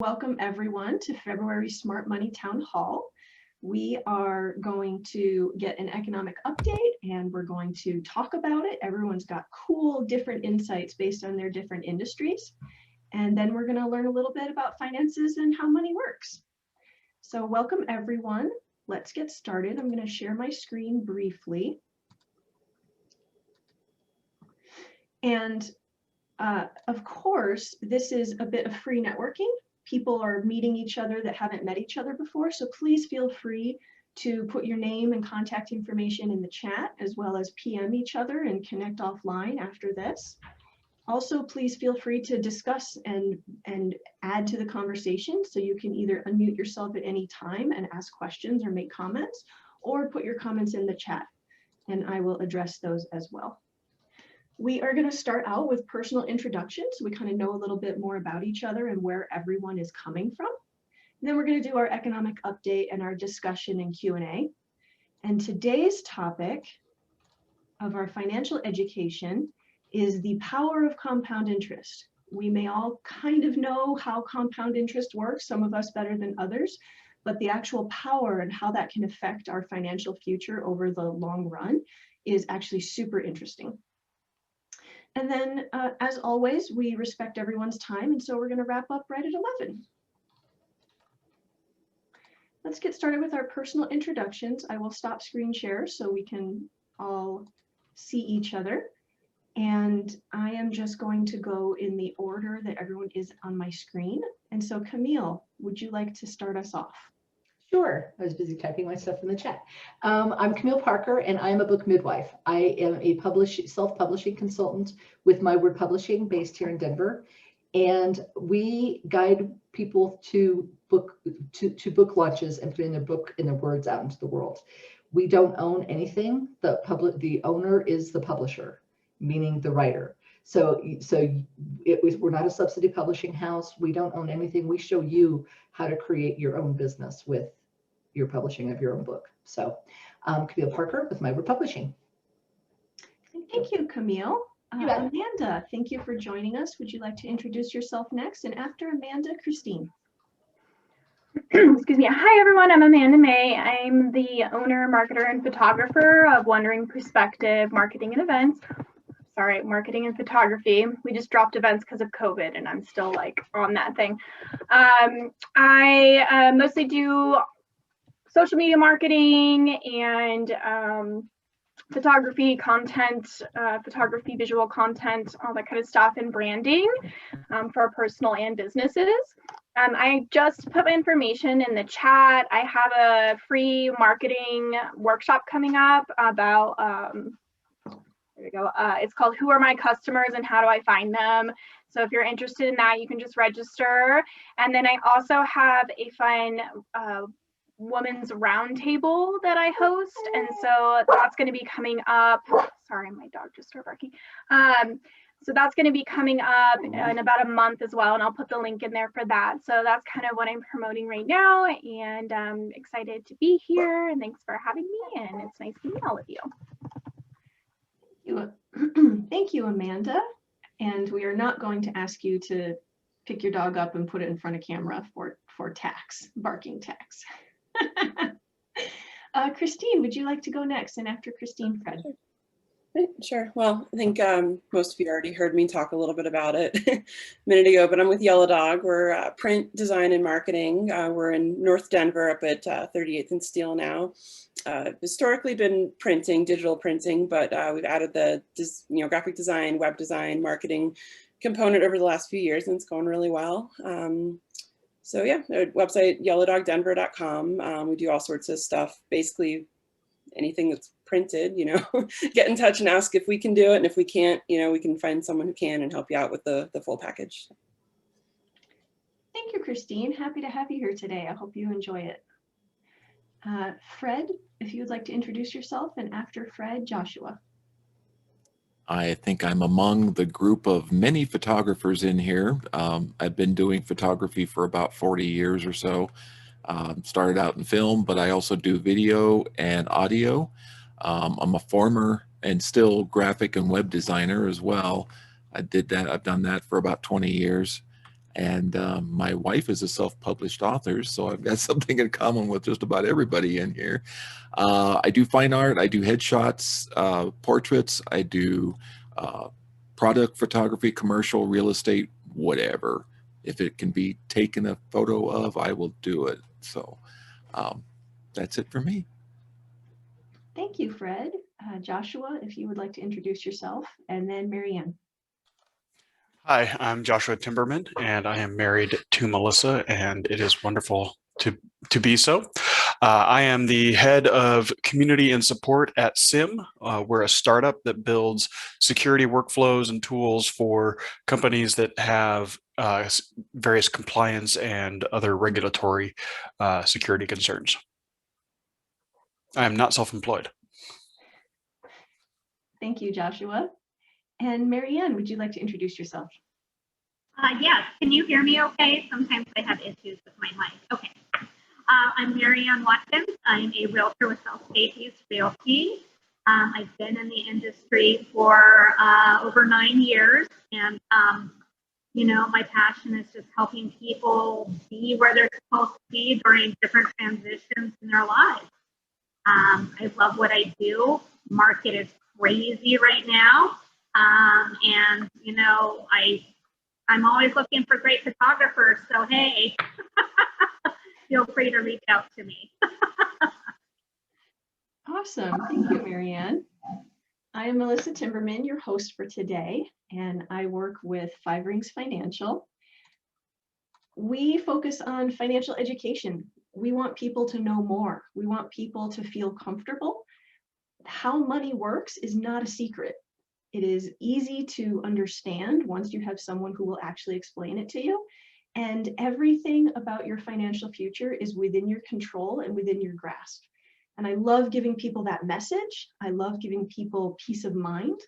Welcome everyone to February Smart Money Town Hall. We are going to get an economic update and we're going to talk about it. Everyone's got cool different insights based on their different industries. And then we're going to learn a little bit about finances and how money works. So welcome everyone. Let's get started. I'm going to share my screen briefly. And of course, this is a bit of free networking. People are meeting each other that haven't met each other before, so please feel free to put your name and contact information in the chat, as well as PM each other and connect offline after this. Also, please feel free to discuss and add to the conversation, so you can either unmute yourself at any time and ask questions or make comments, or put your comments in the chat, and I will address those as well. We are going to start out with personal introductions, so we kind of know a little bit more about each other and where everyone is coming from. And then we're going to do our economic update and our discussion and Q&A. And today's topic of our financial education is the power of compound interest. We may all kind of know how compound interest works, some of us better than others, but the actual power and how that can affect our financial future over the long run is actually super interesting. And then, as always, we respect everyone's time, and so we're going to wrap up right at 11. Let's get started with our personal introductions. I will stop screen share so we can all see each other. And I am just going to go in the order that everyone is on my screen. And so, Camille, would you like to start us off? Sure. I was busy typing my stuff in the chat. I'm Camille Parker, and I'm a book midwife. I am a self-publishing consultant with My Word Publishing, based here in Denver, and we guide people to book launches and putting their book and their words out into the world. We don't own anything. The owner is the publisher, meaning the writer. So we're not a subsidy publishing house. We don't own anything. We show you how to create your own business with your publishing of your own book. So Camille Parker with My Word Publishing. Thank you, Camille. Amanda, thank you for joining us. Would you like to introduce yourself next? And after Amanda, Christine. Excuse me. Hi, everyone. I'm Amanda May. I'm the owner, marketer, and photographer of Wandering Perspective Marketing and Events. Sorry, marketing and photography. We just dropped events because of COVID, and I'm still like on that thing. I mostly do social media marketing and photography, content, photography, visual content, all that kind of stuff, and branding for personal and businesses. I just put my information in the chat. I have a free marketing workshop coming up about there we go. It's called Who Are My Customers and How Do I Find Them? So if you're interested in that, you can just register. And then I also have a fun women's roundtable that I host. And so that's going to be coming up. Sorry, my dog just started barking. So that's going to be coming up in about a month as well. And I'll put the link in there for that. So that's kind of what I'm promoting right now. And I'm excited to be here. And thanks for having me. And it's nice meeting all of you. Thank you, Amanda. And we are not going to ask you to pick your dog up and put it in front of camera for tax, barking tax. Christine, would you like to go next? And after Christine, Fred. Sure. Well, I think most of you already heard me talk a little bit about it a minute ago, but I'm with Yellow Dog. We're print design and marketing. We're in North Denver up at 38th and Steel now. Historically been printing, digital printing, but we've added the graphic design, web design, marketing component over the last few years, and it's going really well. So yeah, our website, yellowdogdenver.com. We do all sorts of stuff, basically anything that's printed, get in touch and ask if we can do it. And if we can't, we can find someone who can and help you out with the full package. Thank you, Christine. Happy to have you here today. I hope you enjoy it. Fred, if you would like to introduce yourself, and after Fred, Joshua. I think I'm among the group of many photographers in here. I've been doing photography for about 40 years or so. Started out in film, but I also do video and audio. I'm a former and still graphic and web designer as well. I did that. I've done that for about 20 years. And my wife is a self-published author, so I've got something in common with just about everybody in here. I do fine art, I do headshots, portraits, I do product photography, commercial, real estate, whatever. If it can be taken a photo of, I will do it. So that's it for me. Thank you, Fred. Joshua, if you would like to introduce yourself, and then Marianne. Hi, I'm Joshua Timberman, and I am married to Melissa, and it is wonderful to be so. I am the head of community and support at SIM. We're a startup that builds security workflows and tools for companies that have various compliance and other regulatory security concerns. I am not self-employed. Thank you, Joshua. And Marianne, would you like to introduce yourself? Yes, can you hear me okay? Sometimes I have issues with my mic. Okay. I'm Marianne Watkins. I'm a realtor with South State Realty. I've been in the industry for over 9 years, and you know, my passion is just helping people be where they're supposed to be during different transitions in their lives. I love what I do. Market is crazy right now. And you know, I'm always looking for great photographers. So hey, feel free to reach out to me. Awesome. Thank you, Marianne. I am Melissa Timberman, your host for today, and I work with Five Rings Financial. We focus on financial education. We want people to know more. We want people to feel comfortable. How money works is not a secret. It is easy to understand once you have someone who will actually explain it to you. And everything about your financial future is within your control and within your grasp. And I love giving people that message. I love giving people peace of mind,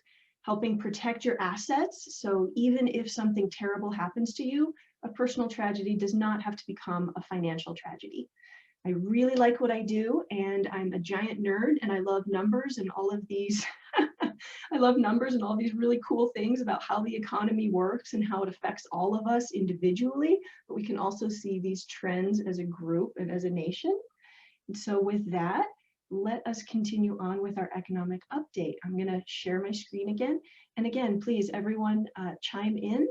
helping protect your assets. So even if something terrible happens to you, a personal tragedy does not have to become a financial tragedy. I really like what I do, and I'm a giant nerd, and I love numbers and all of these. I love numbers and all these really cool things about how the economy works and how it affects all of us individually, but we can also see these trends as a group and as a nation. And so with that, let us continue on with our economic update. I'm going to share my screen again. And again, please, everyone chime in,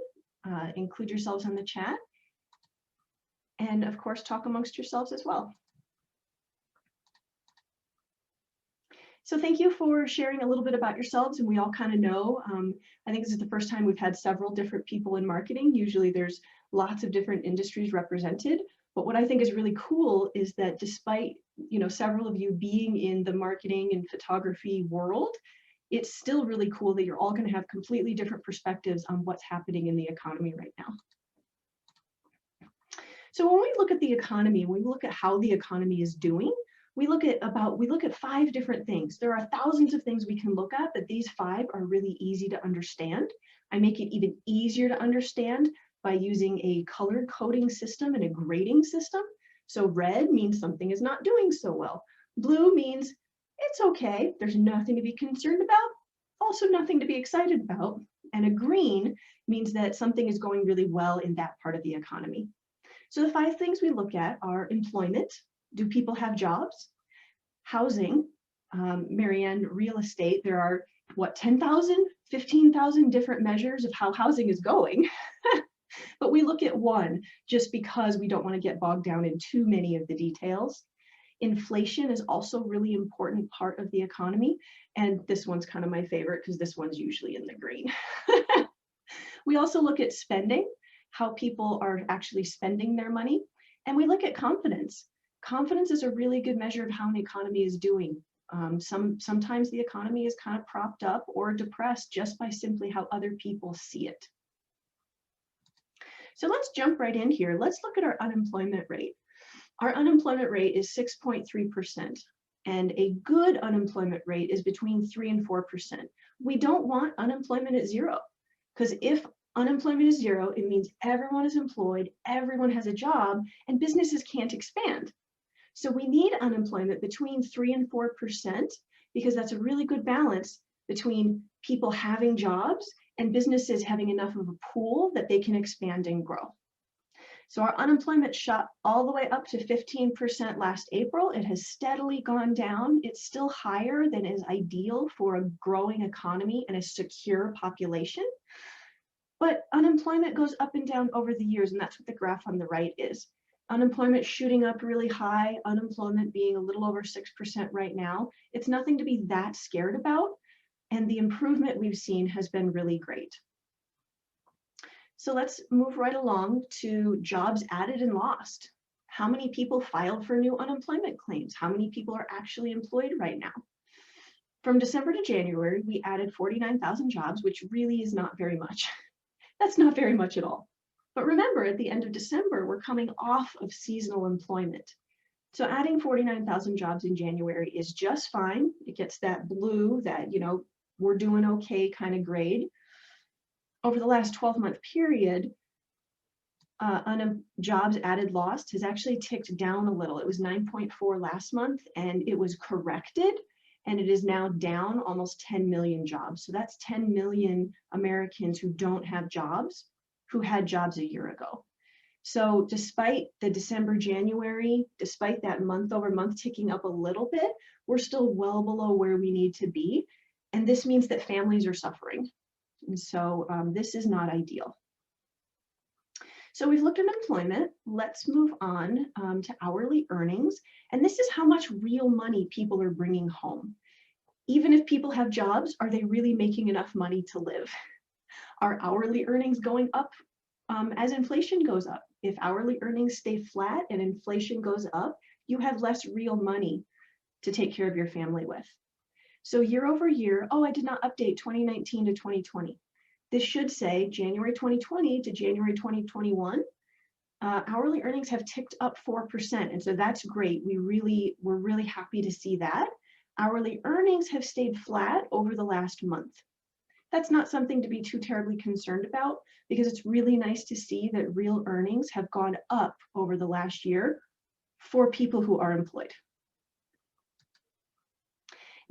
include yourselves on the chat, and of course, talk amongst yourselves as well. So thank you for sharing a little bit about yourselves, and we all kind of know, I think this is the first time we've had several different people in marketing. Usually there's lots of different industries represented, but what I think is really cool is that despite, you know, several of you being in the marketing and photography world, it's still really cool that you're all going to have completely different perspectives on what's happening in the economy right now. So when we look at the economy, when we look at how the economy is doing, we look at 5 different things. There are thousands of things we can look at, but these 5 are really easy to understand. I make it even easier to understand by using a color coding system and a grading system. So red means something is not doing so well. Blue means it's okay, there's nothing to be concerned about, also nothing to be excited about. And a green means that something is going really well in that part of the economy. So the 5 things we look at are employment. Do people have jobs? Housing, Marianne, real estate. There are, what, 10,000, 15,000 different measures of how housing is going. But we look at one just because we don't want to get bogged down in too many of the details. Inflation is also a really important part of the economy. And this one's kind of my favorite because this one's usually in the green. We also look at spending, how people are actually spending their money. And we look at confidence. Confidence is a really good measure of how an economy is doing. Sometimes the economy is kind of propped up or depressed just by simply how other people see it. So let's jump right in here. Let's look at our unemployment rate. Our unemployment rate is 6.3%, and a good unemployment rate is between 3 and 4%. We don't want unemployment at 0, because if unemployment is 0, it means everyone is employed, everyone has a job, and businesses can't expand. So we need unemployment between 3 and 4% because that's a really good balance between people having jobs and businesses having enough of a pool that they can expand and grow. So our unemployment shot all the way up to 15% last April. It has steadily gone down. It's still higher than is ideal for a growing economy and a secure population. But unemployment goes up and down over the years, and that's what the graph on the right is. Unemployment shooting up really high, unemployment being a little over 6% right now. It's nothing to be that scared about, and the improvement we've seen has been really great. So let's move right along to jobs added and lost. How many people filed for new unemployment claims? How many people are actually employed right now? From December to January, we added 49,000 jobs, which really is not very much. That's not very much at all. But remember, at the end of December, we're coming off of seasonal employment. So adding 49,000 jobs in January is just fine. It gets that blue, that, you know, we're doing okay kind of grade. Over the last 12-month period, jobs added lost has actually ticked down a little. It was 9.4 last month, and it was corrected, and it is now down almost 10 million jobs. So that's 10 million Americans who don't have jobs, who had jobs a year ago. So despite the December, January, despite that month over month ticking up a little bit, we're still well below where we need to be. And this means that families are suffering. And so this is not ideal. So we've looked at employment. Let's move on to hourly earnings. And this is how much real money people are bringing home. Even if people have jobs, are they really making enough money to live? Are hourly earnings going up as inflation goes up? If hourly earnings stay flat and inflation goes up, you have less real money to take care of your family with. So year over year, oh, I did not update 2019 to 2020. This should say January 2020 to January 2021. Hourly earnings have ticked up 4%. And so that's great. We're really happy to see that. Hourly earnings have stayed flat over the last month. That's not something to be too terribly concerned about, because it's really nice to see that real earnings have gone up over the last year for people who are employed.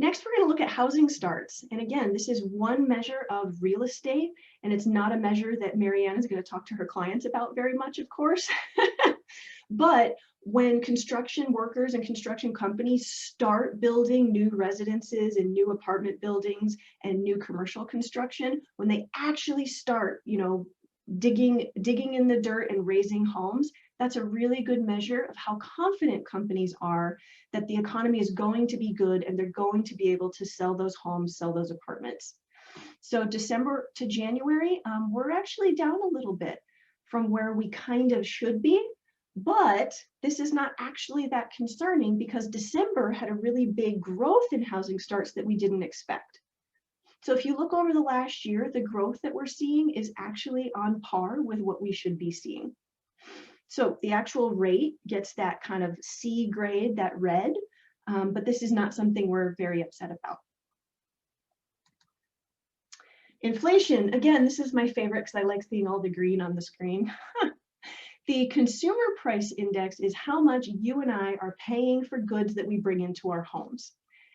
Next, we're going to look at housing starts. And again, this is one measure of real estate, and it's not a measure that Marianne is going to talk to her clients about very much, of course. But when construction workers and construction companies start building new residences and new apartment buildings and new commercial construction, when they actually start, you know, digging in the dirt and raising homes, that's a really good measure of how confident companies are that the economy is going to be good and they're going to be able to sell those homes, sell those apartments. So December to January, we're actually down a little bit from where we kind of should be, but this is not actually that concerning because December had a really big growth in housing starts that we didn't expect. So if you look over the last year, the growth that we're seeing is actually on par with what we should be seeing. So the actual rate gets that kind of C grade, that red, but this is not something we're very upset about. Inflation, again, this is my favorite because I like seeing all the green on the screen. The consumer price index is how much you and I are paying for goods that we bring into our homes.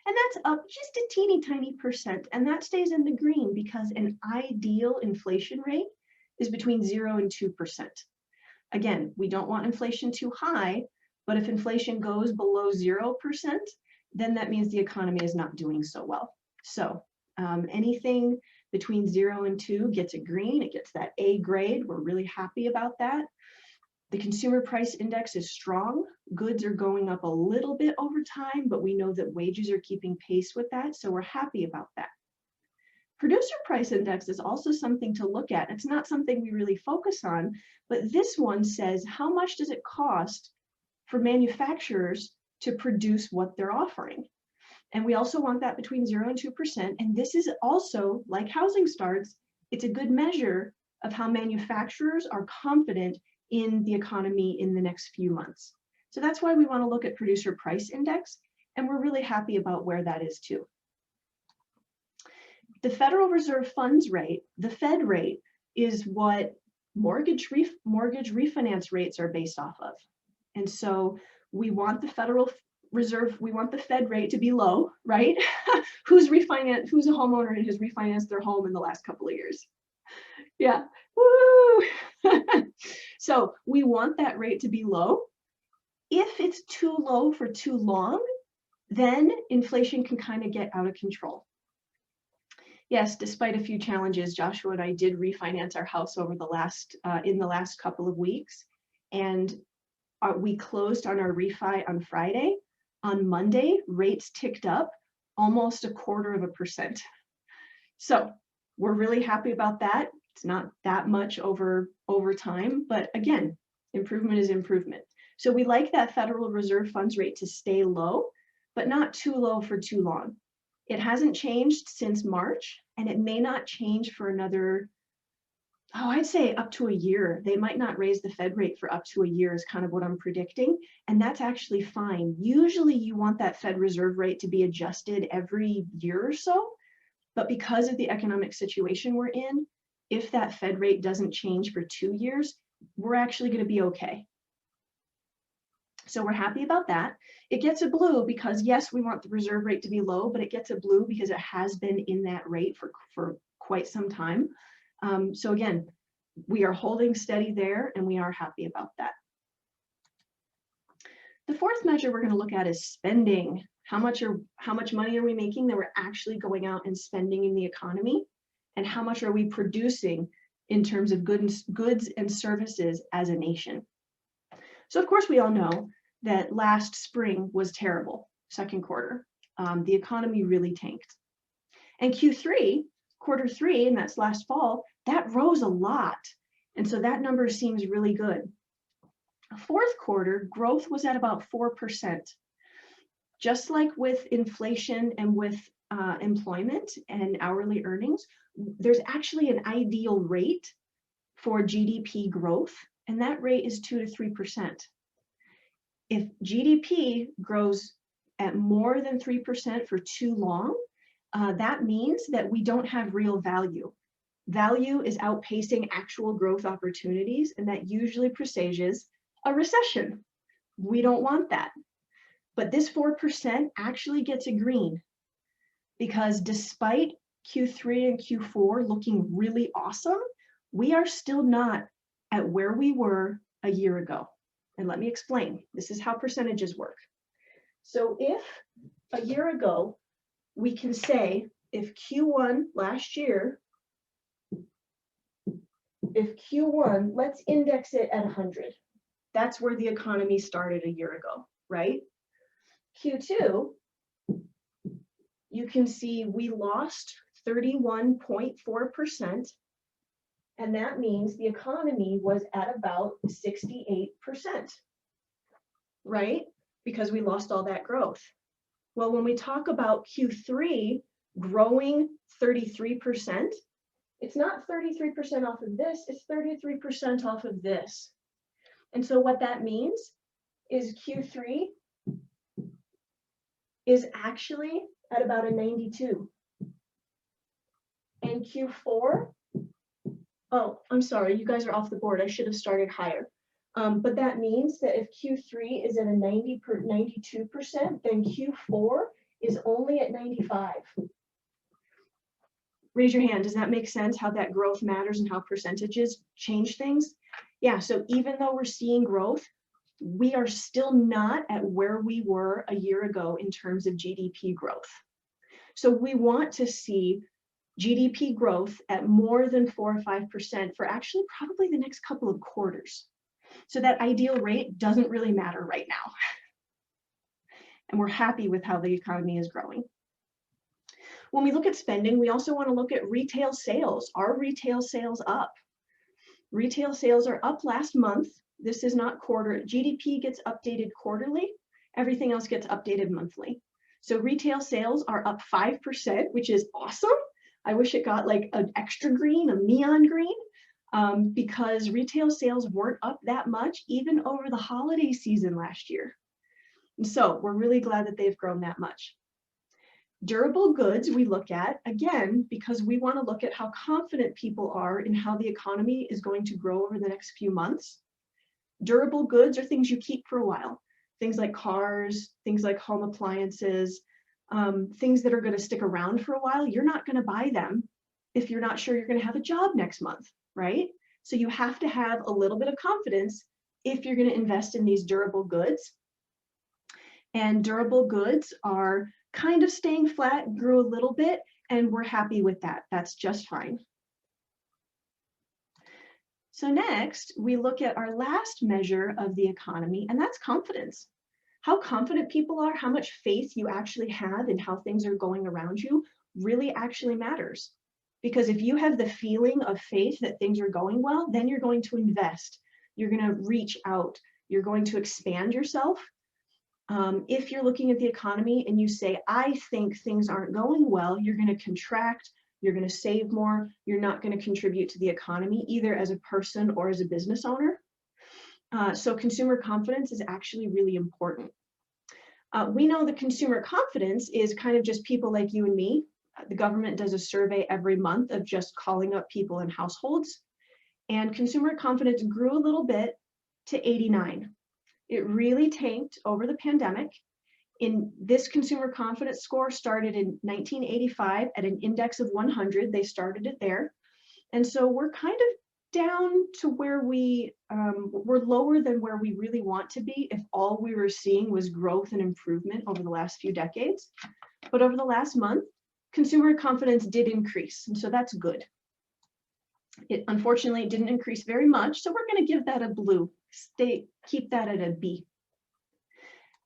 And that's up just a teeny tiny percent, and that stays in the green because an ideal inflation rate is between 0 and 2%. Again, we don't want inflation too high, but if inflation goes below 0%, then that means the economy is not doing so well. So anything between 0 and 2 gets a green, it gets that A grade. We're really happy about that. The consumer price index is strong. Goods are going up a little bit over time, but we know that wages are keeping pace with that, so we're happy about that. Producer price index is also something to look at. It's not something we really focus on, but this one says how much does it cost for manufacturers to produce what they're offering? And we also want that between 0 and 2%. And this is also, like housing starts, it's a good measure of how manufacturers are confident in the economy in the next few months. So that's why we want to look at producer price index, and we're really happy about where that is too. The Federal Reserve funds rate, the Fed rate, is what mortgage refinance rates are based off of. And so we want the Federal Reserve, we want the Fed rate to be low, right? Who's a homeowner and has refinanced their home in the last couple of years? Yeah, woo! So we want that rate to be low. If it's too low for too long, then inflation can kind of get out of control. Yes, despite a few challenges, Joshua and I did refinance our house over the last in the last couple of weeks, and we closed on our refi on Friday. On Monday, rates ticked up almost 0.25%. So we're really happy about that. It's not that much over time, but again, improvement is improvement. So we like that Federal Reserve funds rate to stay low, but not too low for too long. It hasn't changed since March, and it may not change for another, I'd say up to a year. They might not raise the Fed rate for up to a year is kind of what I'm predicting. And that's actually fine. Usually you want that Fed Reserve rate to be adjusted every year or so. But because of the economic situation we're in, if that Fed rate doesn't change for 2 years, we're actually going to be okay. So we're happy about that. It gets a blue because yes, we want the reserve rate to be low, but it gets a blue because it has been in that rate for quite some time. So again, we are holding steady there and we are happy about that. The fourth measure we're going to look at is spending. How much money are we making that we're actually going out and spending in the economy? And how much are we producing in terms of goods and services as a nation? So of course we all know that last spring was terrible, second quarter. The economy really tanked. And Q3, quarter three, and that's last fall, that rose a lot. And so that number seems really good. Fourth quarter, growth was at about 4%. Just like with inflation and with employment and hourly earnings, there's actually an ideal rate for GDP growth, and that rate is 2 to 3%. If GDP grows at more than 3% for too long, that means that we don't have real value. Value is outpacing actual growth opportunities, and that usually presages a recession. We don't want that. But this 4% actually gets a green because despite Q3 and Q4 looking really awesome, we are still not at where we were a year ago. And let me explain. This is how percentages work. So if a year ago, we can say if Q1 last year, let's index it at 100. That's where the economy started a year ago, right? Q2, you can see we lost 31.4%, and that means the economy was at about 68%, right? Because we lost all that growth. Well, when we talk about Q3 growing 33%, it's not 33% off of this, it's 33% off of this. And so what that means is Q3 is actually at about a 92. And Q4, oh, I'm sorry, you guys are off the board. I should have started higher. But that means that if Q3 is at a 92%, then Q4 is only at 95. Raise your hand. Does that make sense how that growth matters and how percentages change things? Yeah, so even though we're seeing growth, we are still not at where we were a year ago in terms of GDP growth. So we want to see GDP growth at more than 4 or 5% for actually probably the next couple of quarters. So that ideal rate doesn't really matter right now. And we're happy with how the economy is growing. When we look at spending, we also want to look at retail sales. Are retail sales up? Retail sales are up last month. This is not quarter. GDP gets updated quarterly. Everything else gets updated monthly. So retail sales are up 5%, which is awesome. I wish it got like an extra green, a neon green, because retail sales weren't up that much even over the holiday season last year. And so we're really glad that they've grown that much. Durable goods we look at, again, because we want to look at how confident people are in how the economy is going to grow over the next few months. Durable goods are things you keep for a while. Things like cars, things like home appliances, things that are going to stick around for a while. You're not going to buy them if you're not sure you're going to have a job next month, right? So you have to have a little bit of confidence if you're going to invest in these durable goods. And durable goods are kind of staying flat, grew a little bit, and we're happy with that. That's just fine. So next, we look at our last measure of the economy, and that's confidence. How confident people are, how much faith you actually have in how things are going around you really actually matters. Because if you have the feeling of faith that things are going well, then you're going to invest. You're going to reach out. You're going to expand yourself. If you're looking at the economy and you say, I think things aren't going well, you're going to contract, you're going to save more, you're not going to contribute to the economy, either as a person or as a business owner. So consumer confidence is actually really important. We know that consumer confidence is kind of just people like you and me. The government does a survey every month of just calling up people in households, and consumer confidence grew a little bit to 89. It really tanked over the pandemic. In this consumer confidence score started in 1985 at an index of 100. They started it there. And so we're kind of down to where we're lower than where we really want to be if all we were seeing was growth and improvement over the last few decades. But over the last month, consumer confidence did increase, and so that's good. It unfortunately didn't increase very much, so we're going to give that a blue. Keep that at a B.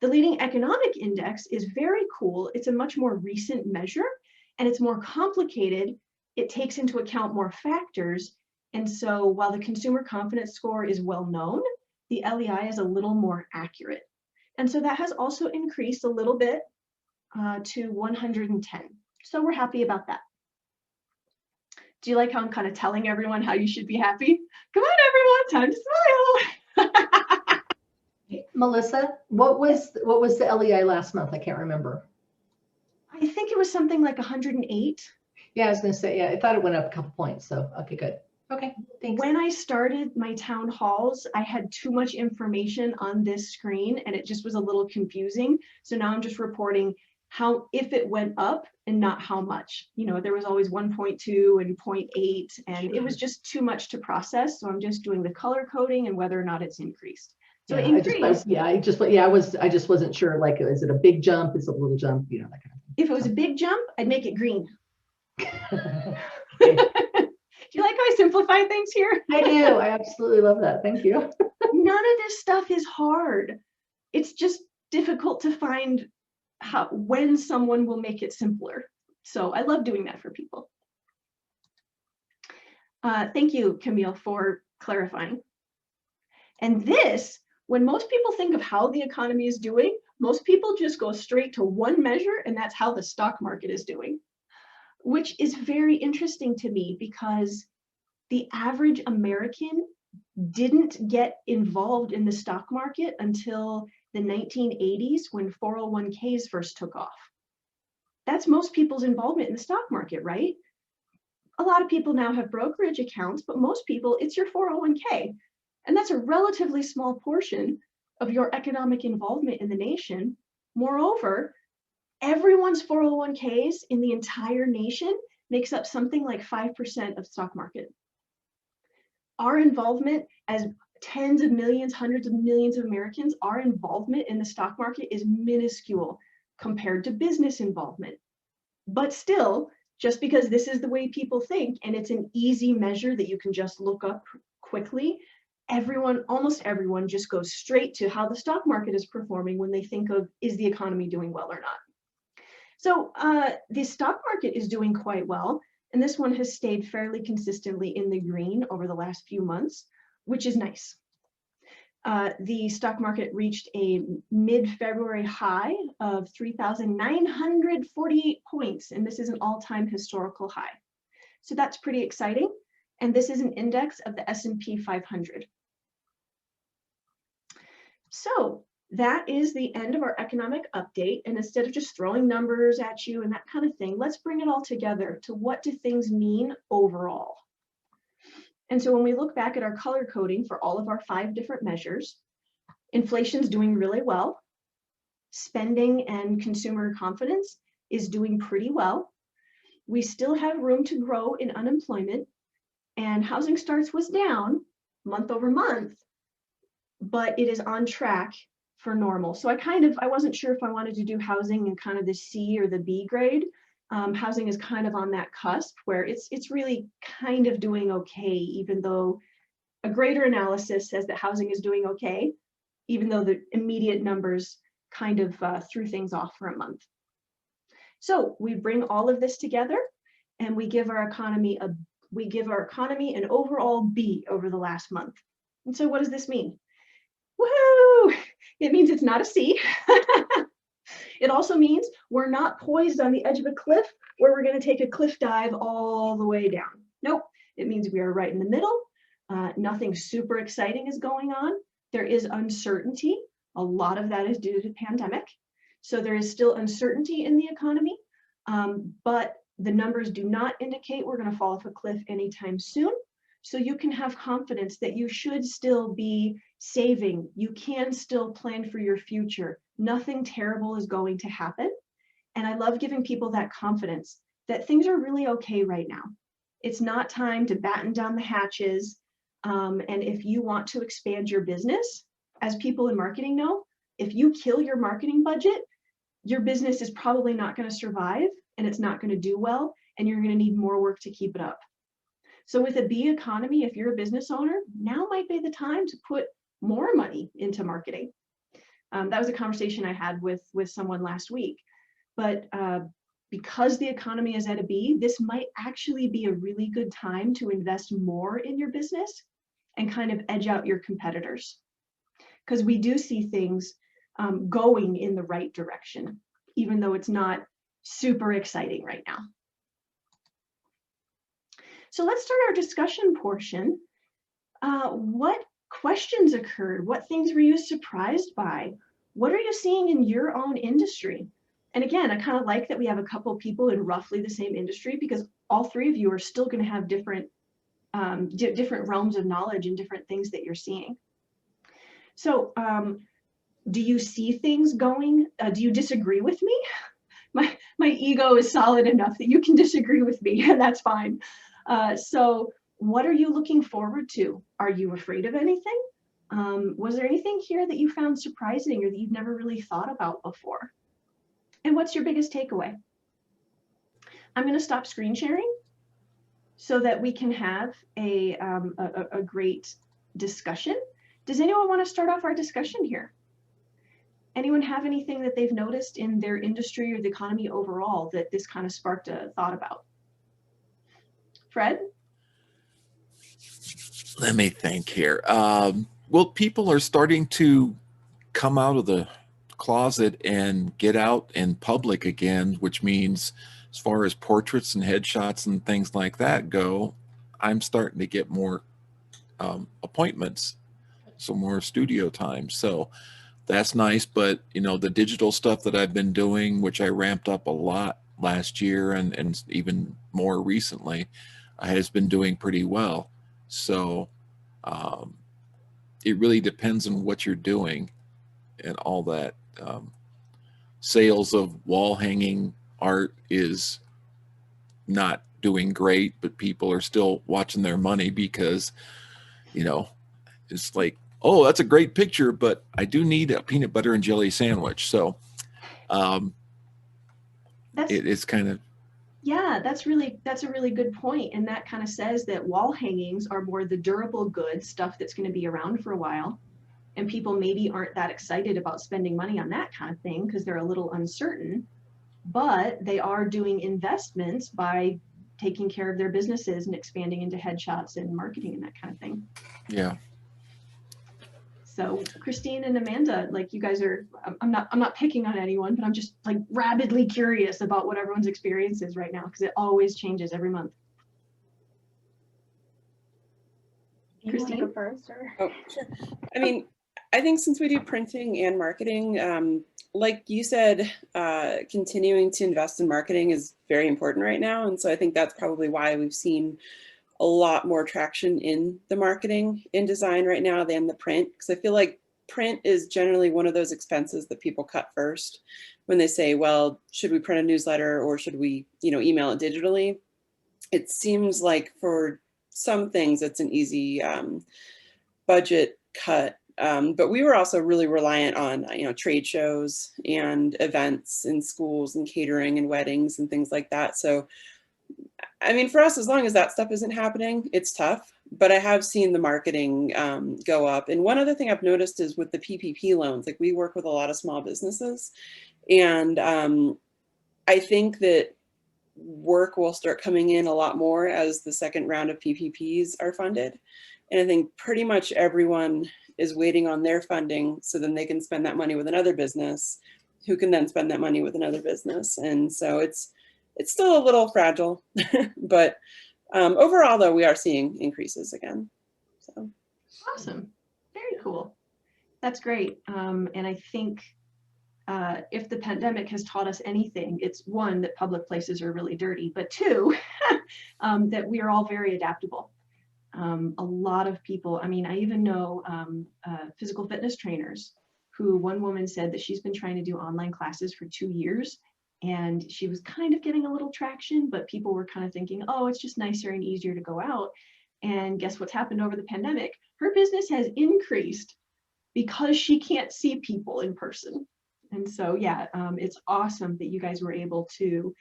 The leading economic index is very cool. It's a much more recent measure, and it's more complicated. It takes into account more factors. And so while the consumer confidence score is well known, the LEI is a little more accurate. And so that has also increased a little bit to 110. So we're happy about that. Do you like how I'm kind of telling everyone how you should be happy? Come on, everyone, time to smile. Melissa, what was the LEI last month? I can't remember. I think it was something like 108. Yeah, I was going to say, yeah, I thought it went up a couple points. So, okay, good. Okay, thanks. When I started my town halls, I had too much information on this screen and it just was a little confusing. So now I'm just reporting if it went up and not how much. You know, there was always 1.2 and 0.8 and it was just too much to process. So I'm just doing the color coding and whether or not it's increased. So yeah, it increased. I just wasn't sure, like, is it a big jump? Is it a little jump? You know, that kind of thing. If it was a big jump, I'd make it green. Okay. Do you like how I simplify things here? I do. I absolutely love that. Thank you. None of this stuff is hard. It's just difficult to find when someone will make it simpler. So I love doing that for people. Thank you, Camille, for clarifying. And this, when most people think of how the economy is doing, most people just go straight to one measure, and that's how the stock market is doing, which is very interesting to me because the average American didn't get involved in the stock market until the 1980s when 401ks first took off. That's most people's involvement in the stock market, right? A lot of people now have brokerage accounts, but most people, it's your 401k. And that's a relatively small portion of your economic involvement in the nation. Moreover, everyone's 401ks in the entire nation makes up something like 5% of the stock market. Our involvement as tens of millions, hundreds of millions of Americans, our involvement in the stock market is minuscule compared to business involvement. But still, just because this is the way people think and it's an easy measure that you can just look up quickly, almost everyone just goes straight to how the stock market is performing when they think of, is the economy doing well or not? So the stock market is doing quite well. And this one has stayed fairly consistently in the green over the last few months, which is nice. The stock market reached a mid-February high of 3,948 points, and this is an all-time historical high. So that's pretty exciting. And this is an index of the S&P 500. So that is the end of our economic update. And instead of just throwing numbers at you and that kind of thing, let's bring it all together to what do things mean overall. And so when we look back at our color coding for all of our 5 different measures, inflation's doing really well. Spending and consumer confidence is doing pretty well. we still have room to grow in unemployment, and housing starts was down month over month, but it is on track for normal. So I wasn't sure if I wanted to do housing in kind of the C or the B grade. Housing is kind of on that cusp where it's really kind of doing okay, even though a greater analysis says that housing is doing okay, even though the immediate numbers kind of threw things off for a month. So we bring all of this together and we give our economy an overall B over the last month. And so what does this mean? Woohoo! It means it's not a C. It also means we're not poised on the edge of a cliff where we're going to take a cliff dive all the way down. Nope. It means we are right in the middle. Nothing super exciting is going on. There is uncertainty. A lot of that is due to the pandemic. So there is still uncertainty in the economy, but the numbers do not indicate we're going to fall off a cliff anytime soon. So you can have confidence that you should still be saving. You can still plan for your future. Nothing terrible is going to happen. And I love giving people that confidence that things are really okay right now. It's not time to batten down the hatches. And if you want to expand your business, as people in marketing know, if you kill your marketing budget, your business is probably not going to survive and it's not going to do well, and you're going to need more work to keep it up. So with a B economy, if you're a business owner, now might be the time to put more money into marketing. That was a conversation I had with someone last week. But because the economy is at a B, this might actually be a really good time to invest more in your business and kind of edge out your competitors. Because we do see things going in the right direction, even though it's not super exciting right now. So let's start our discussion portion. What questions occurred? What things were you surprised by? What are you seeing in your own industry? And again, I kind of like that we have a couple of people in roughly the same industry, because all three of you are still going to have different realms of knowledge and different things that you're seeing. So do you see things going? Do you disagree with me? My ego is solid enough that you can disagree with me, and that's fine. So what are you looking forward to? Are you afraid of anything? Was there anything here that you found surprising or that you've never really thought about before? And what's your biggest takeaway? I'm going to stop screen sharing so that we can have a great discussion. Does anyone want to start off our discussion here? Anyone have anything that they've noticed in their industry or the economy overall that this kind of sparked a thought about? Fred? Let me think here. Well, people are starting to come out of the closet and get out in public again, which means as far as portraits and headshots and things like that go, I'm starting to get more appointments, so more studio time. So that's nice. But, you know, the digital stuff that I've been doing, which I ramped up a lot last year and even more recently, has been doing pretty well. So it really depends on what you're doing and all that. Sales of wall hanging art is not doing great, but people are still watching their money because, you know, it's like, oh, that's a great picture, but I do need a peanut butter and jelly sandwich. So it's kind of. Yeah, that's a really good point. And that kind of says that wall hangings are more the durable goods, stuff that's going to be around for a while. And people maybe aren't that excited about spending money on that kind of thing because they're a little uncertain, but they are doing investments by taking care of their businesses and expanding into headshots and marketing and that kind of thing. Yeah. So Christine and Amanda, like you guys are, I'm not picking on anyone, but I'm just like rabidly curious about what everyone's experience is right now because it always changes every month. Christine? You want to go first, or? Oh, sure. I mean, I think since we do printing and marketing, like you said, continuing to invest in marketing is very important right now. And so I think that's probably why we've seen a lot more traction in the marketing in design right now than the print, because I feel like print is generally one of those expenses that people cut first when they say, well, should we print a newsletter or should we, email it digitally? It seems like for some things it's an easy budget cut. But we were also really reliant on, trade shows and events in schools and catering and weddings and things like that. So, I mean, for us, as long as that stuff isn't happening, it's tough. But I have seen the marketing go up. And one other thing I've noticed is with the PPP loans, like we work with a lot of small businesses. And I think that work will start coming in a lot more as the second round of PPPs are funded. And I think pretty much everyone is waiting on their funding so then they can spend that money with another business who can then spend that money with another business. And so it's still a little fragile, but overall though, we are seeing increases again. So. Awesome. Very cool. That's great. And I think if the pandemic has taught us anything, it's one, that public places are really dirty, but two, that we are all very adaptable. A lot of people, I mean, I even know physical fitness trainers who, one woman said that she's been trying to do online classes for 2 years and she was kind of getting a little traction, but people were kind of thinking, oh, it's just nicer and easier to go out. And guess what's happened over the pandemic? Her business has increased because she can't see people in person. And so, yeah, it's awesome that you guys were able to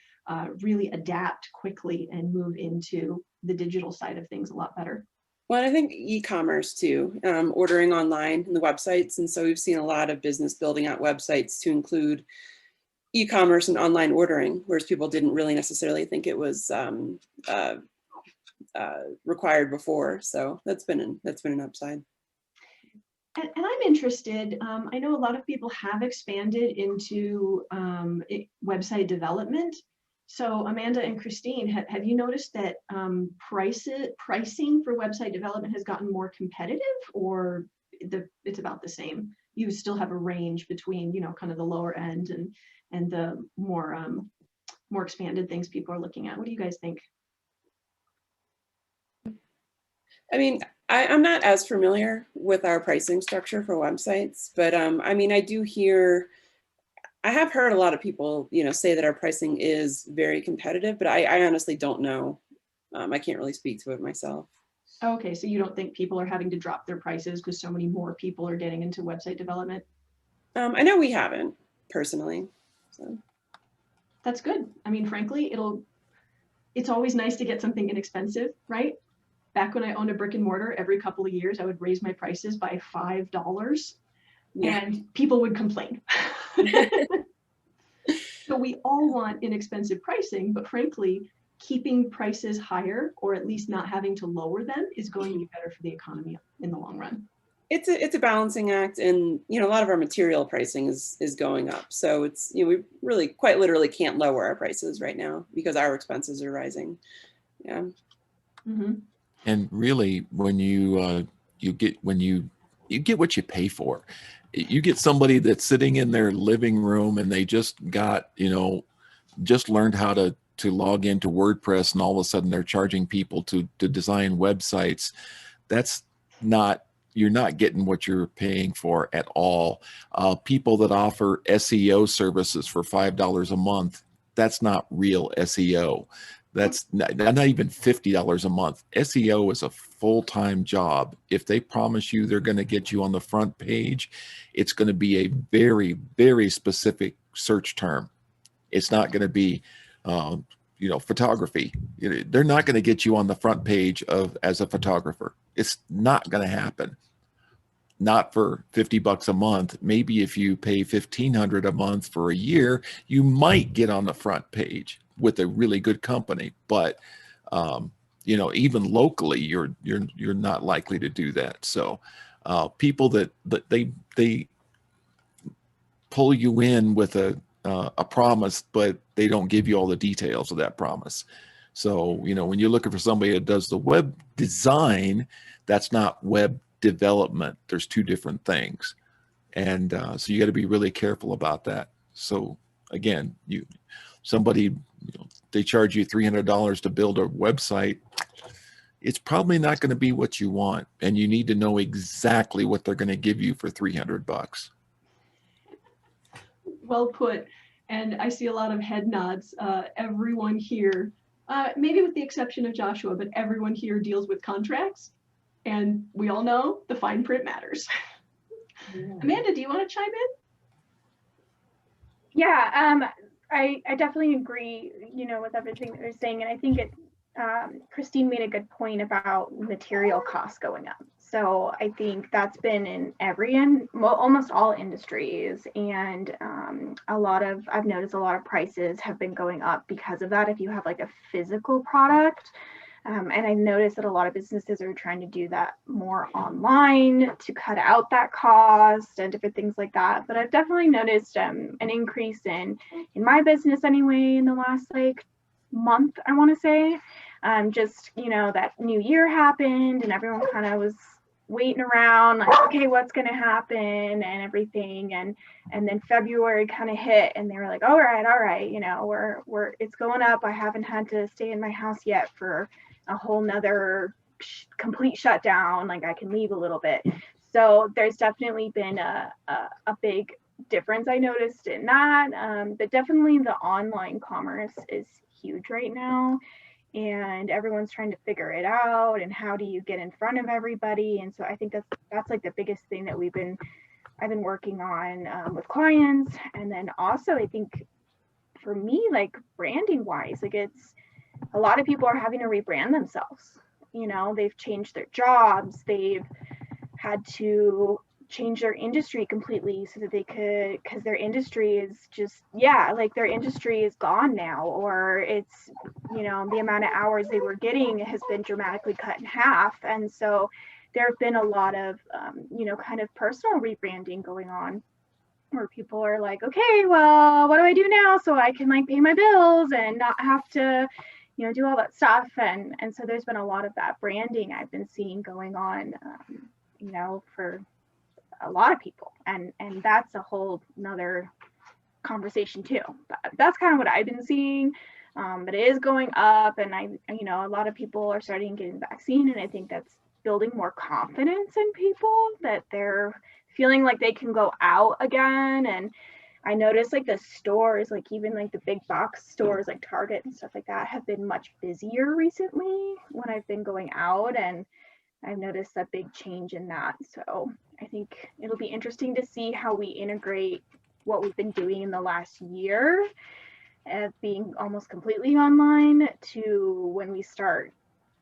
really adapt quickly and move into the digital side of things a lot better. Well, I think e-commerce too, ordering online and the websites. And so we've seen a lot of business building out websites to include e-commerce and online ordering, whereas people didn't really necessarily think it was required before. So that's been an upside. And I'm interested, I know a lot of people have expanded into website development. So Amanda and Christine, have you noticed that pricing for website development has gotten more competitive, or it's about the same? You still have a range between, kind of the lower end and the more expanded things people are looking at. What do you guys think? I mean, I'm not as familiar with our pricing structure for websites, but I mean, I have heard a lot of people, say that our pricing is very competitive, but I honestly don't know. I can't really speak to it myself. Okay, so you don't think people are having to drop their prices because so many more people are getting into website development? I know we haven't personally. So. That's good. I mean, frankly, it's always nice to get something inexpensive, right? Back when I owned a brick and mortar, every couple of years, I would raise my prices by $5 and people would complain. So we all want inexpensive pricing, but frankly, keeping prices higher or at least not having to lower them is going to be better for the economy in the long run. It's a balancing act, and a lot of our material pricing is going up. So it's we really quite literally can't lower our prices right now because our expenses are rising. Yeah. Mm-hmm. And really, when you get what you pay for. You get somebody that's sitting in their living room and they just got, just learned how to log into WordPress, and all of a sudden they're charging people to design websites. You're not getting what you're paying for at all. People that offer SEO services for $5 a month, that's not real SEO. That's not even $50 a month. SEO is a full-time job. If they promise you they're going to get you on the front page, it's going to be a very, very specific search term. It's not going to be, photography. They're not going to get you on the front page as a photographer. It's not going to happen. Not for $50 a month. Maybe if you pay $1,500 a month for a year, you might get on the front page with a really good company, but even locally, you're not likely to do that. So people that they pull you in with a promise, but they don't give you all the details of that promise. So when you're looking for somebody that does the web design, that's not web development. There's two different things, and so you got to be really careful about that. So again, somebody they charge you $300 to build a website. it's probably not going to be what you want. And you need to know exactly what they're going to give you for $300. Well put. And I see a lot of head nods. Everyone here, maybe with the exception of Joshua, but everyone here deals with contracts. And we all know the fine print matters. Amanda, do you want to chime in? Yeah, I definitely agree, with everything that you're saying. And I think Christine made a good point about material costs going up. So I think that's been in almost all industries. And I've noticed a lot of prices have been going up because of that. If you have like a physical product, and I've noticed that a lot of businesses are trying to do that more online to cut out that cost and different things like that. But I've definitely noticed an increase in my business anyway in the last month, I want to say. Just, that new year happened and everyone kind of was waiting around like, okay, what's going to happen and everything. And then February kind of hit and they were like, all right, we're it's going up. I haven't had to stay in my house yet for a whole nother complete shutdown. Like I can leave a little bit. So there's definitely been a big difference I noticed in that. But definitely the online commerce is huge right now. And everyone's trying to figure it out and how do you get in front of everybody. And so I think that's like the biggest thing that I've been working on with clients. And then also I think for me, like branding wise, like it's a lot of people are having to rebrand themselves. They've changed their jobs. They've had to change their industry completely so that they could, because their industry is just, their industry is gone now, or it's, the amount of hours they were getting has been dramatically cut in half. And so there have been a lot of, kind of personal rebranding going on where people are like, okay, well, what do I do now so I can pay my bills and not have to, do all that stuff. And so there's been a lot of that branding I've been seeing going on, for a lot of people. And that's a whole nother conversation too. But that's kind of what I've been seeing. But it is going up and a lot of people are starting to get the vaccine. And I think that's building more confidence in people that they're feeling like they can go out again. And I noticed the stores, even the big box stores like Target and stuff like that have been much busier recently when I've been going out, and I've noticed a big change in that. So I think it'll be interesting to see how we integrate what we've been doing in the last year of being almost completely online to when we start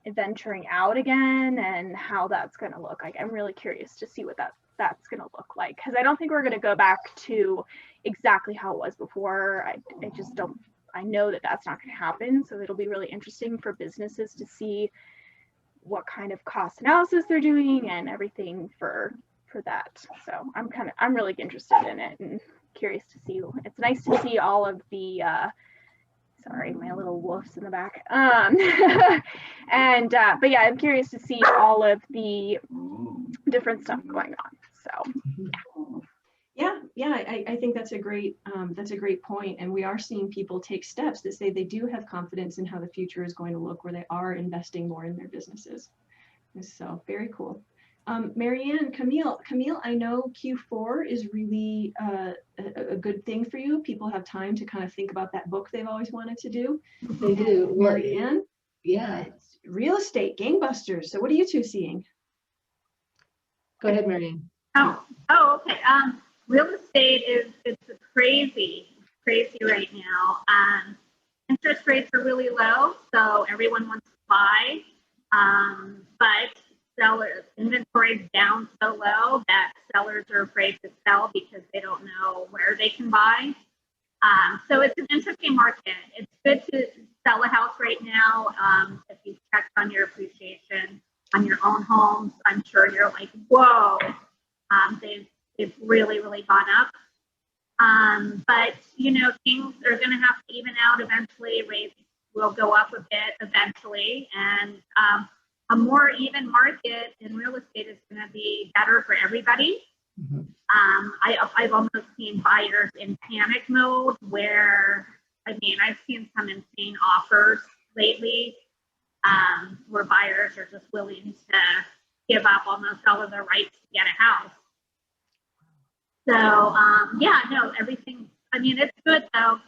venturing out again and how that's going to look like. I'm really curious to see what that's going to look like, because I don't think we're going to go back to exactly how it was before. I just don't, I know that that's not going to happen. So it'll be really interesting for businesses to see what kind of cost analysis they're doing and everything for that. So I'm really interested in it and curious to see. It's nice to see all of the sorry, my little wolf's in the back. But yeah, I'm curious to see all of the different stuff going on. So yeah, I think that's a great point. And we are seeing people take steps that say they do have confidence in how the future is going to look, where they are investing more in their businesses. So very cool. Marianne, Camille, I know Q4 is really a good thing for you. People have time to kind of think about that book they've always wanted to do. They do. Marianne, Yeah. It's real estate gangbusters. So what are you two seeing? Go ahead, Marianne. Oh, okay. Real estate it's crazy right now. Interest rates are really low, so everyone wants to buy, but seller inventory is down so low that sellers are afraid to sell because they don't know where they can buy. So it's an interesting market. It's good to sell a house right now. If you checked on your appreciation on your own homes, I'm sure you're like, whoa, they've really, really gone up. But, things are going to have to even out eventually. Rates will go up a bit eventually. And a more even market in real estate is going to be better for everybody. Mm-hmm. I've almost seen buyers in panic mode where, I've seen some insane offers lately. where buyers are just willing to give up almost all of their rights to get a house. So yeah, no, everything. I mean, it's good though.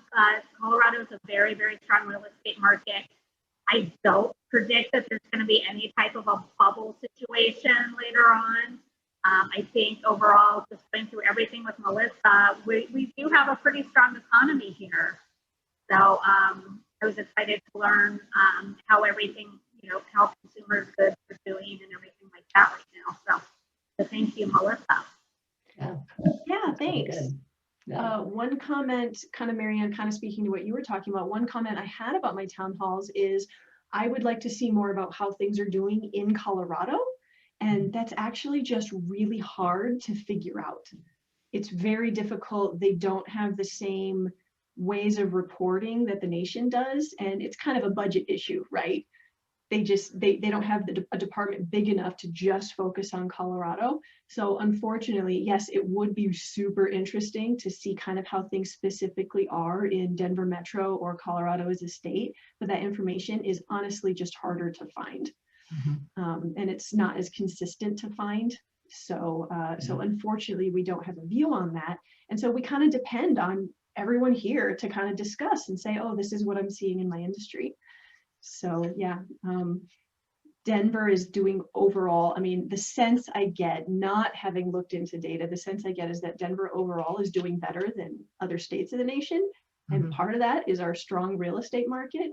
Colorado is a very, very strong real estate market. I don't predict that there's going to be any type of a bubble situation later on. I think overall, just going through everything with Melissa, we do have a pretty strong economy here. So I was excited to learn how everything, how consumers' goods are doing and everything like that right now. So thank you, Melissa. Yeah, thanks. Yeah. One comment, kind of Marianne, kind of speaking to what you were talking about, one comment I had about my town halls is I would like to see more about how things are doing in Colorado. And that's actually just really hard to figure out. It's very difficult. They don't have the same ways of reporting that the nation does. And it's kind of a budget issue, right? They don't have a department big enough to just focus on Colorado. So unfortunately, yes, it would be super interesting to see kind of how things specifically are in Denver Metro or Colorado as a state, but that information is honestly just harder to find. And it's not as consistent to find. So, so unfortunately, we don't have a view on that. And so we kind of depend on everyone here to kind of discuss and say, oh, this is what I'm seeing in my industry. So yeah, Denver is doing overall, I mean, the sense I get, not having looked into data, the sense I get is that Denver overall is doing better than other states of the nation. And part of that is our strong real estate market.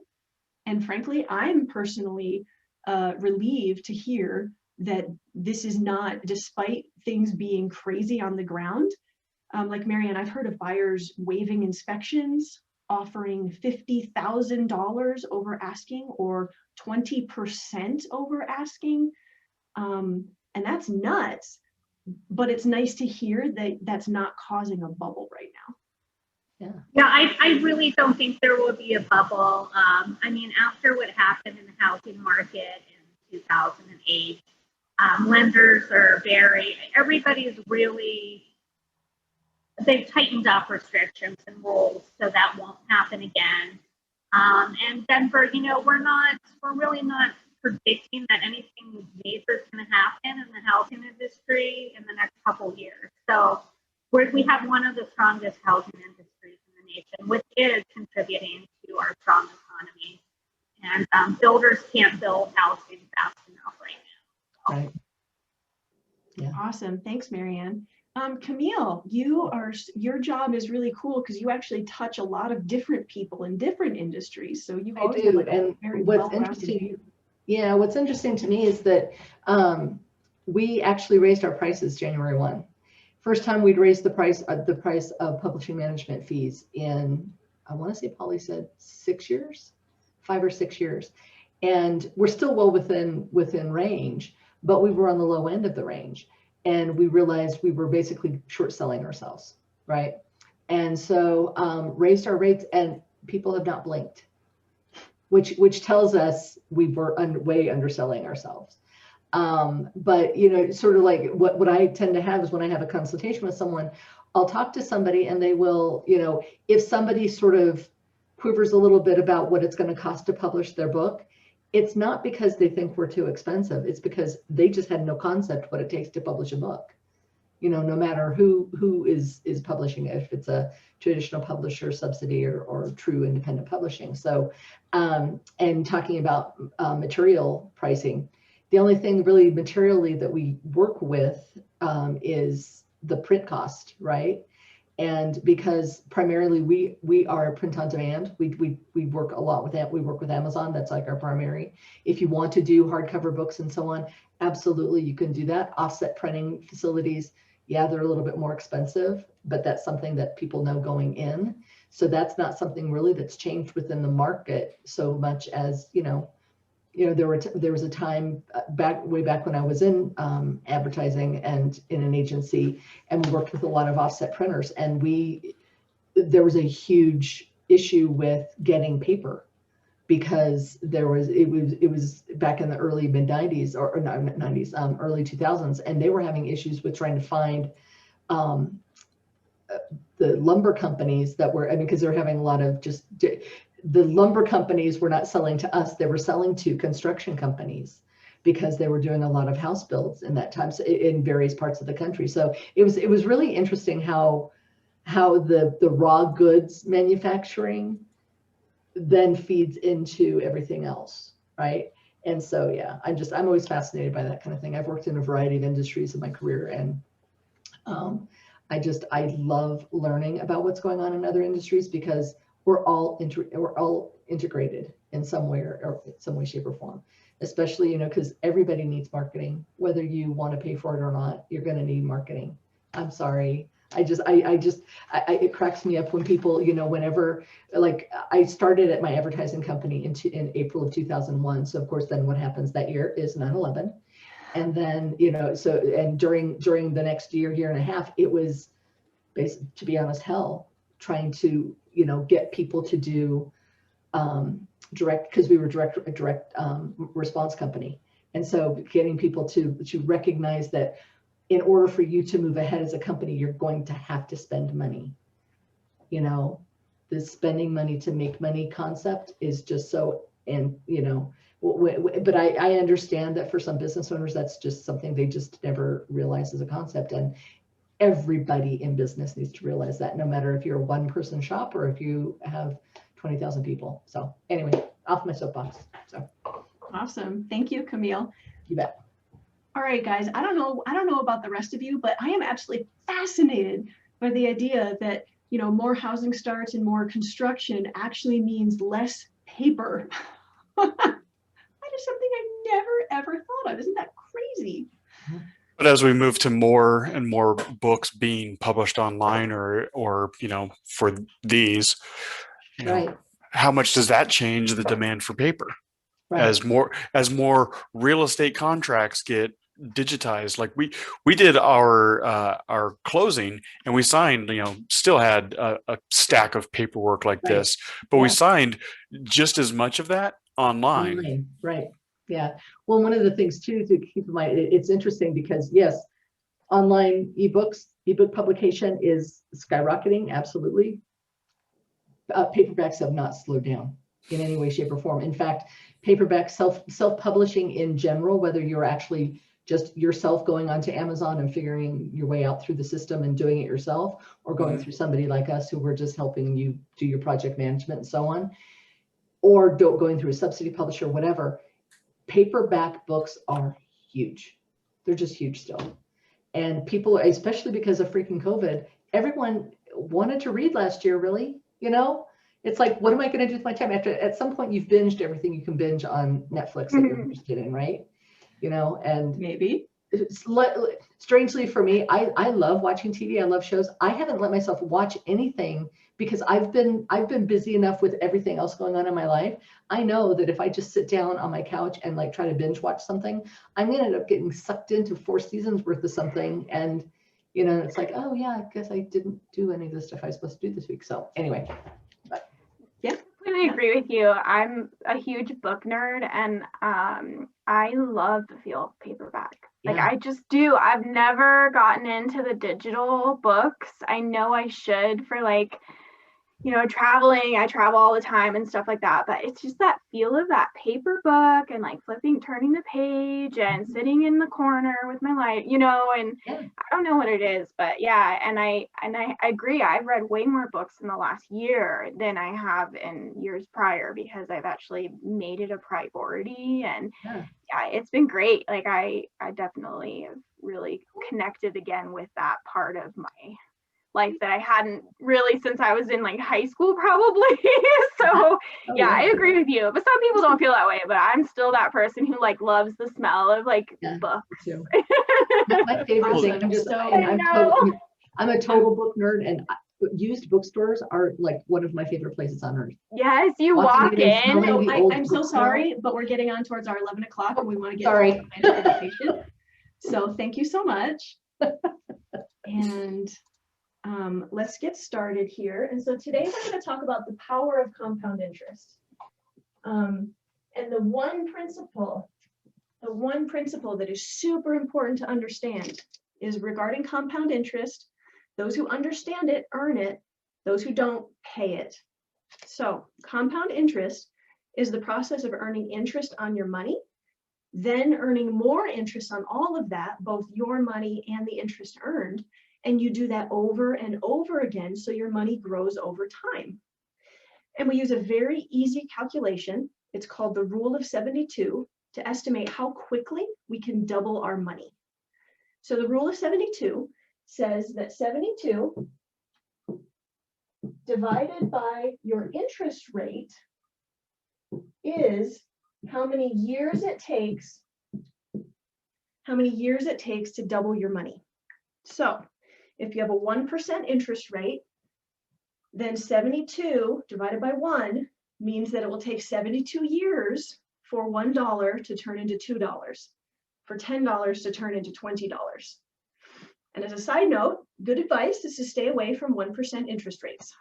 And frankly, I'm personally relieved to hear that this is not, despite things being crazy on the ground, like Marianne, I've heard of buyers waiving inspections, offering $50,000 over asking or 20% over asking. And that's nuts, but it's nice to hear that that's not causing a bubble right now. Yeah, I really don't think there will be a bubble. I mean, after what happened in the housing market in 2008, lenders are everybody's really, they've tightened up restrictions and rules so that won't happen again. And Denver, we're really not predicting that anything major is going to happen in the housing industry in the next couple of years. So we have one of the strongest housing industries in the nation, which is contributing to our strong economy. And builders can't build housing fast enough right now. Right. Yeah. Awesome. Thanks, Marianne. Camille, your job is really cool because you actually touch a lot of different people in different industries. So you've always been And very what's interesting, what's interesting to me is that we actually raised our prices January 1. First time we'd raised the price of publishing management fees in, I want to say Polly said 6 years, 5 or 6 years. And we're still well within range, but we were on the low end of the range. And we realized we were basically short selling ourselves, right? And so raised our rates, and people have not blinked, which tells us we were way underselling ourselves. But sort of like what I tend to have is when I have a consultation with someone, I'll talk to somebody and they will, if somebody sort of quivers a little bit about what it's going to cost to publish their book, it's not because they think we're too expensive. It's because they just had no concept what it takes to publish a book. No matter who is publishing it, if it's a traditional publisher subsidy or true independent publishing. So, and talking about material pricing, the only thing really materially that we work with is the print cost, right? And because primarily we are print on demand, we work a lot with that. We work with Amazon. That's like our primary. If you want to do hardcover books and so on, absolutely you can do that. Offset printing facilities, yeah, they're a little bit more expensive, but that's something that people know going in. So that's not something really that's changed within the market so much as there was a time way back when I was in advertising and in an agency, and we worked with a lot of offset printers, and there was a huge issue with getting paper because it was back in the early mid 90s or not 90s, early 2000s, and they were having issues with trying to find the lumber companies that were, because they're having a lot of the lumber companies were not selling to us, they were selling to construction companies because they were doing a lot of house builds in that time, so in various parts of the country. So it was really interesting how the raw goods manufacturing then feeds into everything else, right? And so, yeah, I'm always fascinated by that kind of thing. I've worked in a variety of industries in my career, and I love learning about what's going on in other industries because we're all integrated in some way or some way, shape, or form. Especially, you know, because everybody needs marketing, whether you want to pay for it or not. You're going to need marketing. I'm sorry. It cracks me up when people, you know, whenever, like, I started at my advertising company in April of 2001. So of course, then what happens that year is 9/11. And then, you know, so, and during the next year and a half, it was basically, to be honest, hell, trying to, you know, get people to do direct, because we were direct response company. And so getting people to recognize that in order for you to move ahead as a company, you're going to have to spend money. You know, the spending money to make money concept is just so, and, you know, but I understand that for some business owners, that's just something they just never realize as a concept. And everybody in business needs to realize that, no matter if you're a one-person shop or if you have 20,000 people. So anyway, off my soapbox. So Awesome. Thank you, Camille. you bet. All right, guys, I don't know about the rest of you, but I am absolutely fascinated by the idea that, you know, more housing starts and more construction actually means less paper. That is something I never, ever thought of. Isn't that crazy? But as we move to more and more books being published online or you know, for these, you know, Right. how much does that change the demand for paper? Right. As more real estate contracts get digitized, like we did our closing and we signed, you know, still had a stack of paperwork like Right. this, but we Yeah. signed just as much of that online. Online, right. Yeah. Well, one of the things too to keep in mind, it's interesting because yes, online ebook publication is skyrocketing, absolutely. Paperbacks have not slowed down in any way, shape, or form. In fact, paperback self-publishing in general, whether you're actually just yourself going onto Amazon and figuring your way out through the system and doing it yourself, or going through somebody like us who were just helping you do your project management and so on, or going through a subsidy publisher, whatever, paperback books are huge. They're just huge still. And people, especially because of freaking COVID, everyone wanted to read last year, really, you know? It's like, what am I going to do with my time? At some point, you've binged everything you can binge on Netflix that you're interested in, right? You know, and Maybe. Strangely for me, I love watching TV. I love shows. I haven't let myself watch anything because I've been busy enough with everything else going on in my life. I know that if I just sit down on my couch and like try to binge watch something, I'm going to end up getting sucked into 4 seasons worth of something. And, you know, it's like, oh yeah, I guess I didn't do any of the stuff I was supposed to do this week. So anyway. Yeah. Completely agree with you. I'm a huge book nerd, and I love the feel of paperback. Like, Yeah. I just do. I've never gotten into the digital books. I know I should for, like, you know, traveling. I travel all the time and stuff like that, but it's just that feel of that paper book and like turning the page and sitting in the corner with my light, you know, and Yeah. I don't know what it is, but yeah. And I agree. I've read way more books in the last year than I have in years prior because I've actually made it a priority. And yeah, it's been great. Like I definitely have really connected again with that part of my life that I hadn't really since I was in like high school probably. So yeah, I agree with you. But some people don't feel that way, but I'm still that person who like loves the smell of like books. Too. My favorite thing, I'm a total book nerd, and used bookstores are like one of my favorite places on earth. Yes, you walk in. I'm so sorry, but we're getting on towards our 11 o'clock and we want to get to education. So thank you so much. And let's get started here. And so today we're going to talk about the power of compound interest. And the one principle that is super important to understand is regarding compound interest. Those who understand it earn it. Those who don't pay it. So compound interest is the process of earning interest on your money, then earning more interest on all of that, both your money and the interest earned. And you do that over and over again, so your money grows over time. And we use a very easy calculation. It's called the rule of 72 to estimate how quickly we can double our money. So the rule of 72 says that 72 divided by your interest rate is how many years it takes to double your money. So if you have a 1% interest rate, then 72 divided by 1 means that it will take 72 years for $1 to turn into $2, for $10 to turn into $20. And as a side note, good advice is to stay away from 1% interest rates.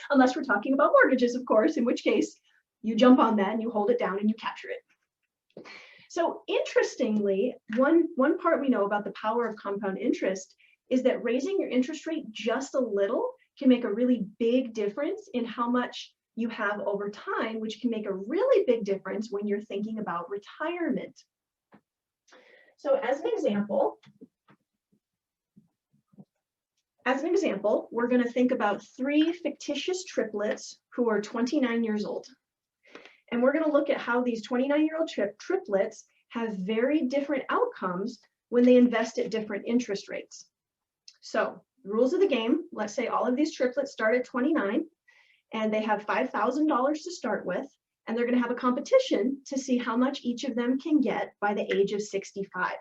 Unless we're talking about mortgages, of course, in which case you jump on that and you hold it down and you capture it. So interestingly, one part we know about the power of compound interest is that raising your interest rate just a little can make a really big difference in how much you have over time, which can make a really big difference when you're thinking about retirement. So as an example, we're going to think about 3 fictitious triplets who are 29 years old. And we're going to look at how these 29-year-old triplets have very different outcomes when they invest at different interest rates. So rules of the game, let's say all of these triplets start at 29 and they have $5,000 to start with, and they're going to have a competition to see how much each of them can get by the age of 65.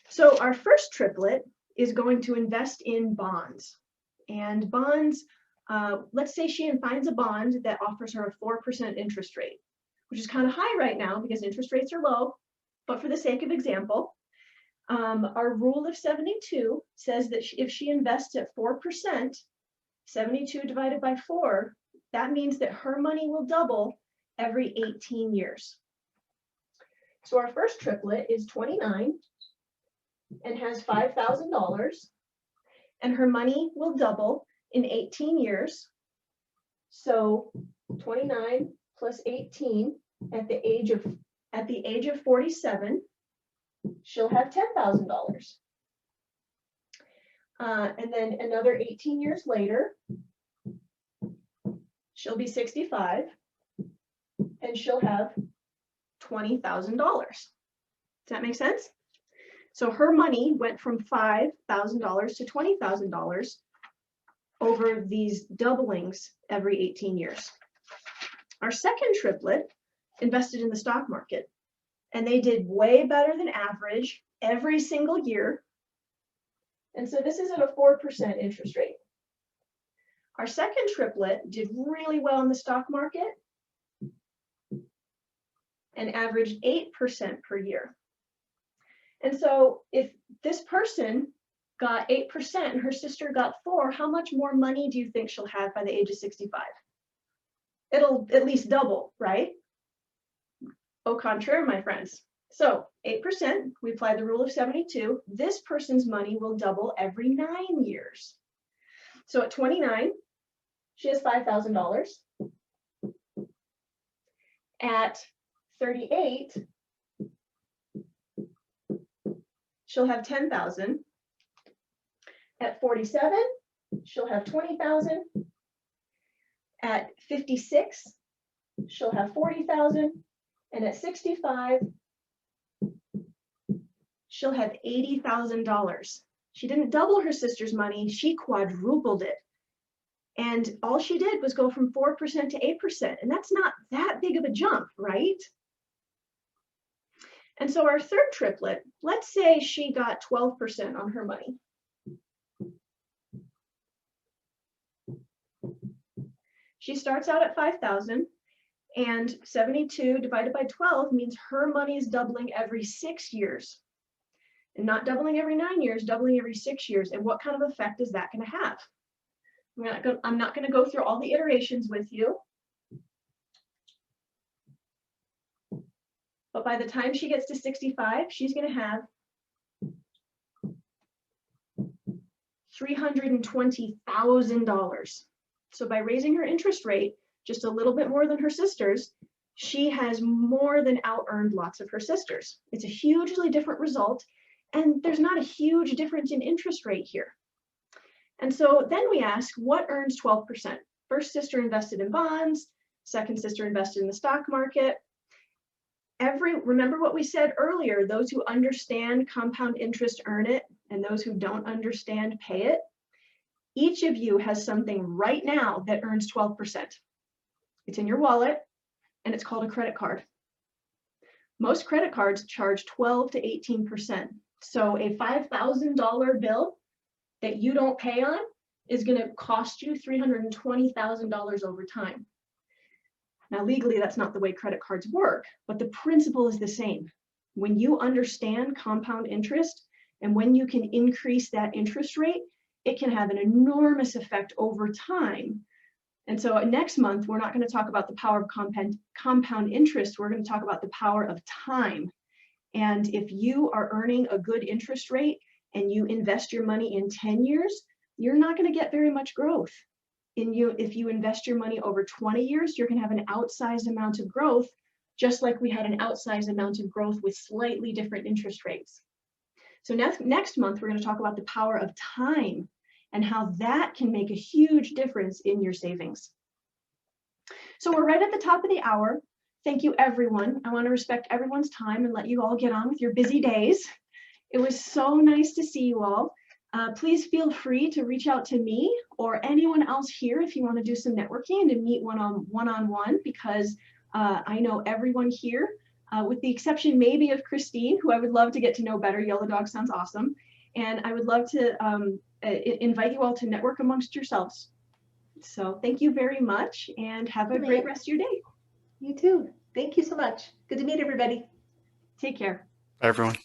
So our first triplet is going to invest in bonds. And bonds, let's say she finds a bond that offers her a 4% interest rate, which is kind of high right now because interest rates are low. But for the sake of example, our rule of 72 says that if she invests at 4%, 72 divided by 4, that means that her money will double every 18 years. So our first triplet is 29 and has $5,000, and her money will double in 18 years. So 29 plus 18 at the age of 47, she'll have $10,000. And then another 18 years later, she'll be 65 and she'll have $20,000. Does that make sense? So her money went from $5,000 to $20,000 over these doublings every 18 years. Our second triplet invested in the stock market, and they did way better than average every single year. And so this is at a 4% interest rate. Our second triplet did really well in the stock market and averaged 8% per year. And so if this person got 8% and her sister got 4%, how much more money do you think she'll have by the age of 65? It'll at least double, right? Au contraire, my friends. So 8%, we apply the rule of 72. This person's money will double every 9 years. So at 29, she has $5,000. At 38, she'll have 10,000. At 47, she'll have 20,000. At 56, she'll have 40,000. And at 65, she'll have $80,000. She didn't double her sister's money, she quadrupled it. And all she did was go from 4% to 8%. And that's not that big of a jump, right? And so our third triplet, let's say she got 12% on her money. She starts out at 5,000, and 72 divided by 12 means her money is doubling every 6 years. And not doubling every 9 years, doubling every 6 years. And what kind of effect is that going to have? I'm not going to go through all the iterations with you. But by the time she gets to 65, she's going to have $320,000. So by raising her interest rate just a little bit more than her sisters, she has more than out-earned lots of her sisters. It's a hugely different result, and there's not a huge difference in interest rate here. And so then we ask, what earns 12%? First sister invested in bonds, second sister invested in the stock market. Remember what we said earlier, those who understand compound interest earn it, and those who don't understand pay it. Each of you has something right now that earns 12%. It's in your wallet, and it's called a credit card. Most credit cards charge 12 to 18%. So a $5,000 bill that you don't pay on is going to cost you $320,000 over time. Now, legally, that's not the way credit cards work, but the principle is the same. When you understand compound interest and when you can increase that interest rate, it can have an enormous effect over time. And so next month, we're not going to talk about the power of compound interest. We're going to talk about the power of time. And if you are earning a good interest rate and you invest your money in 10 years, you're not going to get very much growth. If you invest your money over 20 years, you're going to have an outsized amount of growth, just like we had an outsized amount of growth with slightly different interest rates. So next month, we're going to talk about the power of time and how that can make a huge difference in your savings. So we're right at the top of the hour. Thank you, everyone. I want to respect everyone's time and let you all get on with your busy days. It was so nice to see you all. Please feel free to reach out to me or anyone else here if you want to do some networking and to meet one-on-one, because I know everyone here, with the exception maybe of Christine, who I would love to get to know better. Yellow Dog sounds awesome. And I would love to invite you all to network amongst yourselves. So thank you very much and have a great rest of your day. You too. Thank you so much. Good to meet everybody. Take care. Bye, everyone.